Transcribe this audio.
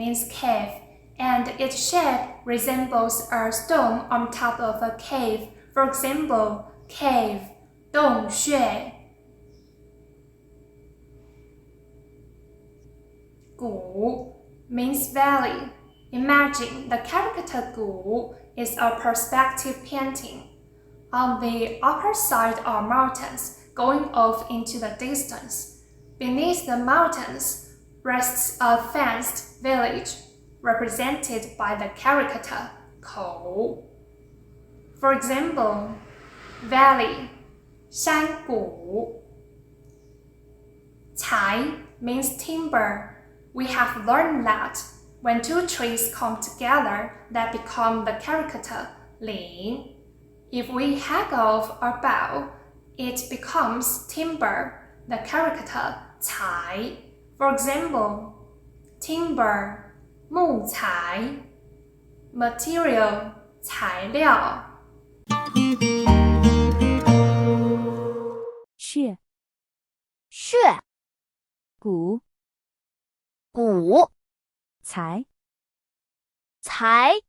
means cave, and its shape resembles a stone on top of a cave. For example, cave, 洞穴。谷 means valley. Imagine the caricature 谷 is a perspective painting. On the upper side are mountains going off into the distance. Beneath the mountains rests a fenced village, represented by the caricature 口. For example, valley, 山谷. 柴 means timber. We have learned that when two trees come together, they become the caricature 林. If we hack off a bough, it becomes timber, the caricature 材. For example, timber, 木材. Material, 材料. 穴穴谷谷材材